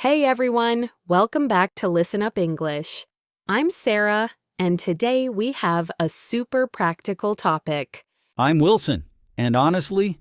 Hey everyone, welcome back to Listen Up English. I'm Sarah, and today we have a super practical topic. I'm Wilson, and honestly,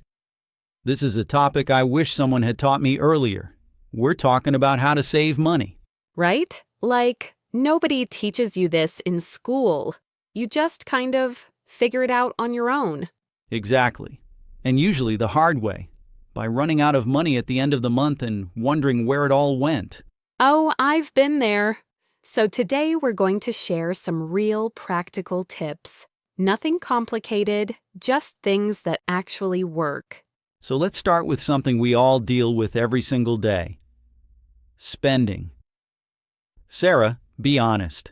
this is a topic I wish someone had taught me earlier. We're talking about how to save money. Right? Like, nobody teaches you this in school. You just kind of figure it out on your own. Exactly. And usually the hard way, by running out of money at the end of the month and wondering where it all went. Oh, I've been there. So today we're going to share some real practical tips. Nothing complicated, just things that actually work. So let's start with something we all deal with every single day. Spending. Sarah, be honest.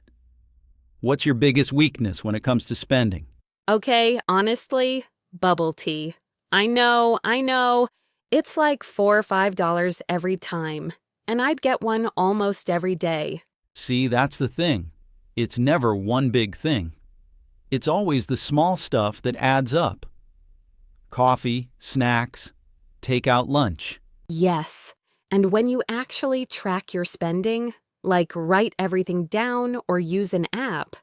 What's your biggest weakness when it comes to spending? Okay, honestly, bubble tea. I know. It's like $4 or $5 every time, and I'd get one almost every day. See, that's the thing. It's never one big thing. It's always the small stuff that adds up. Coffee, snacks, takeout lunch. Yes, and when you actually track your spending, like write everything down or use an app,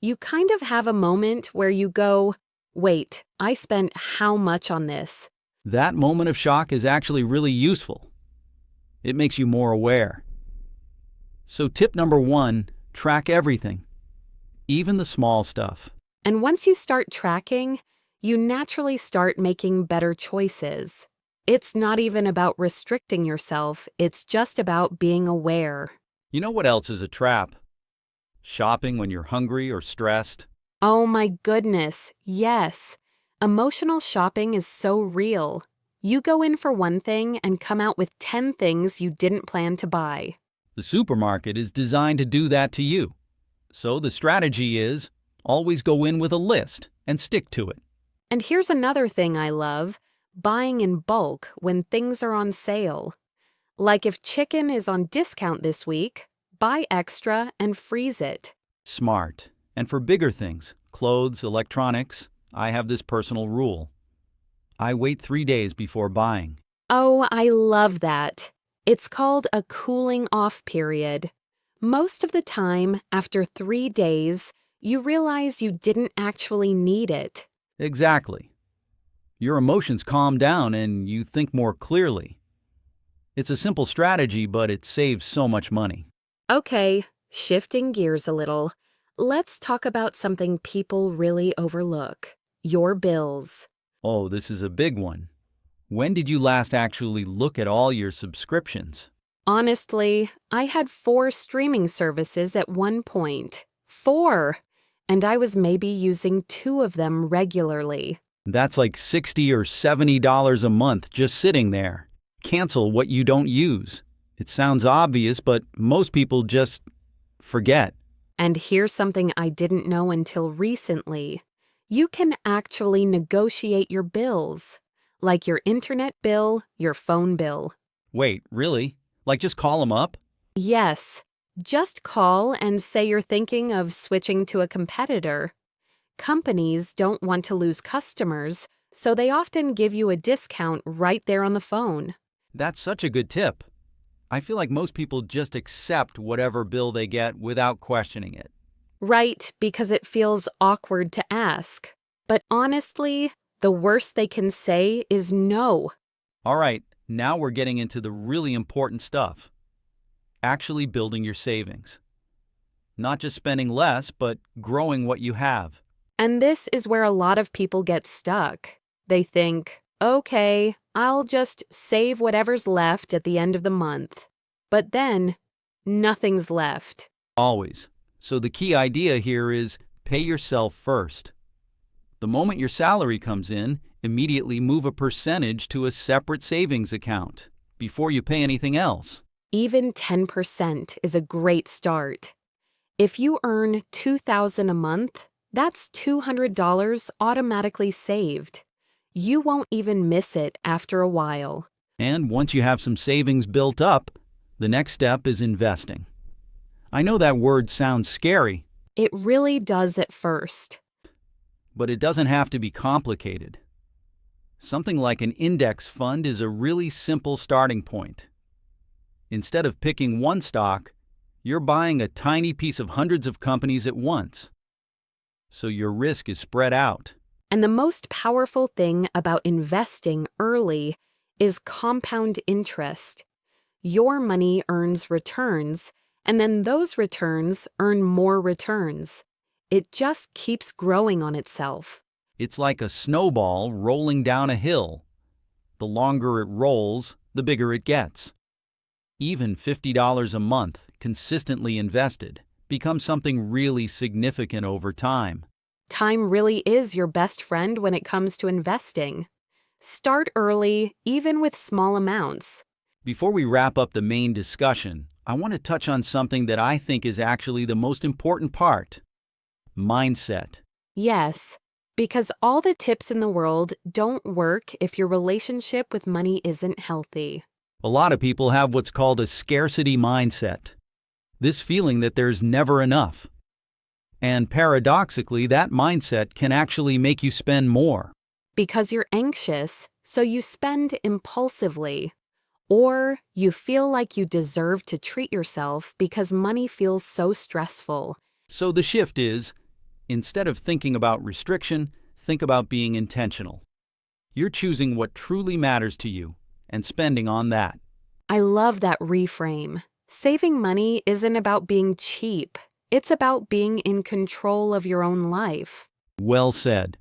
you kind of have a moment where you go, wait, I spent how much on this? That moment of shock is actually really useful. It makes you more aware. So tip number 1, track everything, even the small stuff. And once you start tracking, you naturally start making better choices. It's not even about restricting yourself, it's just about being aware. You know what else is a trap? Shopping when you're hungry or stressed. Oh my goodness, yes. Emotional shopping is so real. You go in for one thing and come out with 10 things you didn't plan to buy. The supermarket is designed to do that to you. So the strategy is always go in with a list and stick to it. And here's another thing I love, buying in bulk when things are on sale. Like if chicken is on discount this week, buy extra and freeze it. Smart. And for bigger things, clothes, electronics, I have this personal rule. I wait 3 days before buying. Oh, I love that. It's called a cooling off period. Most of the time, after 3 days, you realize you didn't actually need it. Exactly. Your emotions calm down and you think more clearly. It's a simple strategy, but it saves so much money. Okay, shifting gears a little. Let's talk about something people really overlook. Your bills. Oh, this is a big one. When did you last actually look at all your subscriptions? Honestly, I had 4 streaming services at one point. 4! And I was maybe using 2 of them regularly. That's like $60 or $70 a month just sitting there. Cancel what you don't use. It sounds obvious, but most people just forget. And here's something I didn't know until recently. You can actually negotiate your bills, like your internet bill, your phone bill. Wait, really? Like just call them up? Yes, just call and say you're thinking of switching to a competitor. Companies don't want to lose customers, so they often give you a discount right there on the phone. That's such a good tip. I feel like most people just accept whatever bill they get without questioning it. Right, because it feels awkward to ask. But honestly, the worst they can say is no. All right, now we're getting into the really important stuff. Actually building your savings. Not just spending less, but growing what you have. And this is where a lot of people get stuck. They think, okay, I'll just save whatever's left at the end of the month. But then, nothing's left. Always. So the key idea here is pay yourself first. The moment your salary comes in, immediately move a percentage to a separate savings account before you pay anything else. Even 10% is a great start. If you earn $2,000 a month, that's $200 automatically saved. You won't even miss it after a while. And once you have some savings built up, the next step is investing. I know that word sounds scary. It really does at first. But it doesn't have to be complicated. Something like an index fund is a really simple starting point. Instead of picking one stock, you're buying a tiny piece of hundreds of companies at once. So your risk is spread out. And the most powerful thing about investing early is compound interest. Your money earns returns, and then those returns earn more returns. It just keeps growing on itself. It's like a snowball rolling down a hill. The longer it rolls, the bigger it gets. Even $50 a month, consistently invested, becomes something really significant over time. Time really is your best friend when it comes to investing. Start early, even with small amounts. Before we wrap up the main discussion, I want to touch on something that I think is actually the most important part: mindset. Yes, because all the tips in the world don't work if your relationship with money isn't healthy. A lot of people have what's called a scarcity mindset. This feeling that there's never enough. And paradoxically, that mindset can actually make you spend more. Because you're anxious, so you spend impulsively. Or you feel like you deserve to treat yourself because money feels so stressful. So the shift is, instead of thinking about restriction, think about being intentional. You're choosing what truly matters to you and spending on that. I love that reframe. Saving money isn't about being cheap. It's about being in control of your own life. Well said.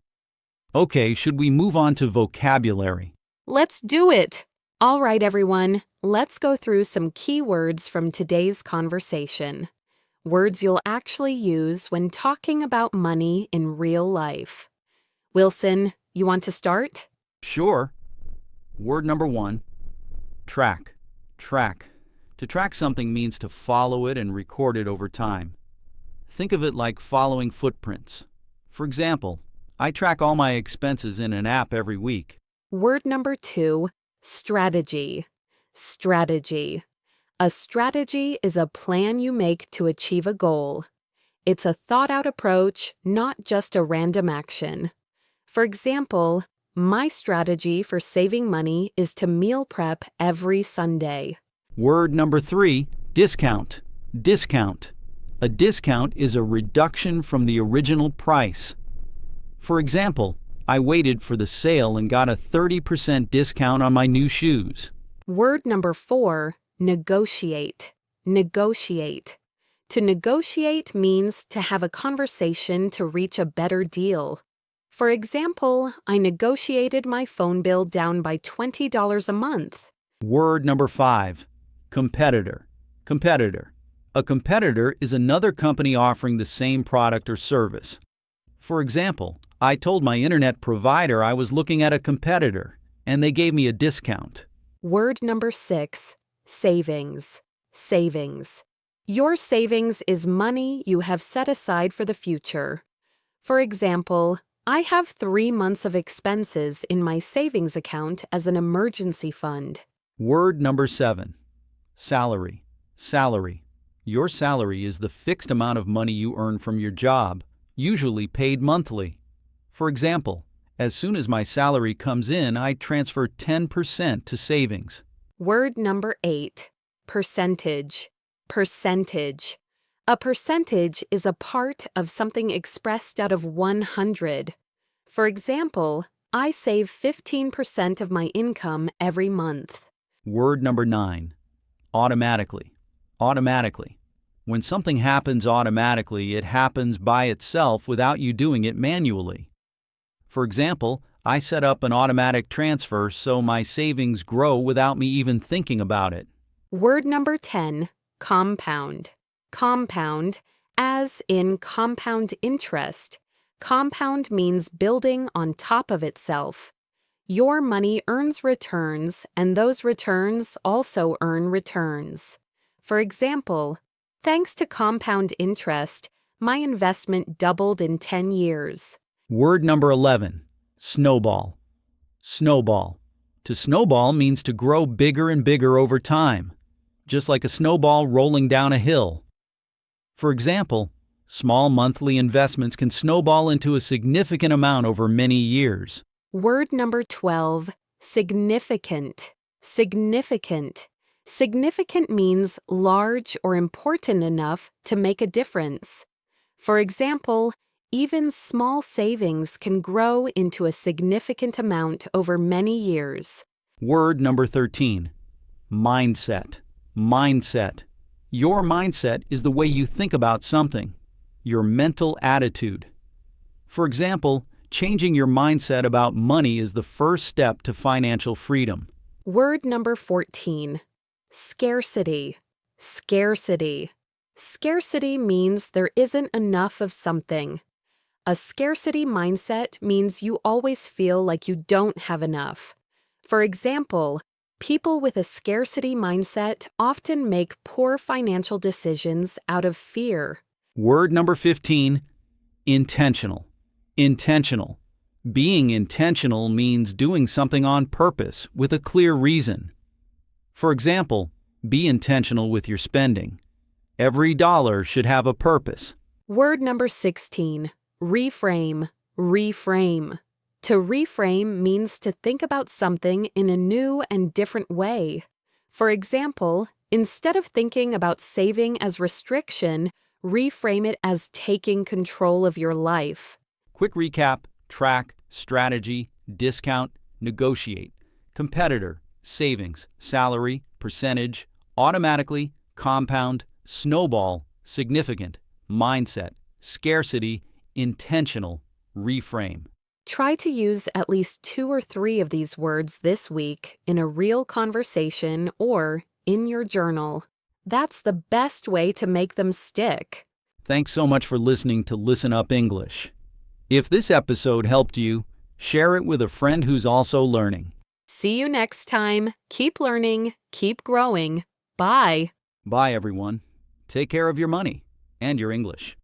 Okay, should we move on to vocabulary? Let's do it! All right, everyone, let's go through some key words from today's conversation. Words you'll actually use when talking about money in real life. Wilson, you want to start? Sure. Word number 1, track. Track. To track something means to follow it and record it over time. Think of it like following footprints. For example, I track all my expenses in an app every week. Word number 2, strategy. Strategy. A strategy is a plan you make to achieve a goal. It's a thought-out approach, not just a random action. For example, my strategy for saving money is to meal prep every Sunday. Word number 3, discount. Discount. A discount is a reduction from the original price. For example, I waited for the sale and got a 30% discount on my new shoes. Word number 4, negotiate. Negotiate. To negotiate means to have a conversation to reach a better deal. For example, I negotiated my phone bill down by $20 a month. Word number 5, competitor. Competitor. A competitor is another company offering the same product or service. For example, I told my internet provider I was looking at a competitor, and they gave me a discount. Word number 6, savings. Savings. Your savings is money you have set aside for the future. For example, I have 3 months of expenses in my savings account as an emergency fund. Word number 7, salary. Salary. Your salary is the fixed amount of money you earn from your job, usually paid monthly. For example, as soon as my salary comes in, I transfer 10% to savings. Word number 8, percentage. Percentage. A percentage is a part of something expressed out of 100. For example, I save 15% of my income every month. Word number 9, automatically. Automatically. When something happens automatically, it happens by itself without you doing it manually. For example, I set up an automatic transfer so my savings grow without me even thinking about it. Word number 10, compound. Compound, as in compound interest. Compound means building on top of itself. Your money earns returns, and those returns also earn returns. For example, thanks to compound interest, my investment doubled in 10 years. Word number 11, snowball. Snowball. To snowball means to grow bigger and bigger over time, just like a snowball rolling down a hill. For example, small monthly investments can snowball into a significant amount over many years. Word number 12, significant. Significant. Significant means large or important enough to make a difference. For example, even small savings can grow into a significant amount over many years. Word number 13. Mindset. Mindset. Your mindset is the way you think about something, your mental attitude. For example, changing your mindset about money is the first step to financial freedom. Word number 14. Scarcity. Scarcity. Scarcity means there isn't enough of something. A scarcity mindset means you always feel like you don't have enough. For example, people with a scarcity mindset often make poor financial decisions out of fear. Word number 15. Intentional. Intentional. Being intentional means doing something on purpose with a clear reason. For example, be intentional with your spending. Every dollar should have a purpose. Word number 16. Reframe. Reframe. To reframe means to think about something in a new and different way. For example, instead of thinking about saving as restriction, reframe it as taking control of your life. Quick recap: track, strategy, discount, negotiate, competitor, savings, salary, percentage, automatically, compound, snowball, significant, mindset, scarcity, intentional, reframe. Try to use at least 2 or 3 of these words this week in a real conversation or in your journal. That's the best way to make them stick. Thanks so much for listening to Listen Up English. If this episode helped you, share it with a friend who's also learning. See you next time. Keep learning, keep growing. Bye. Bye, everyone. Take care of your money and your English.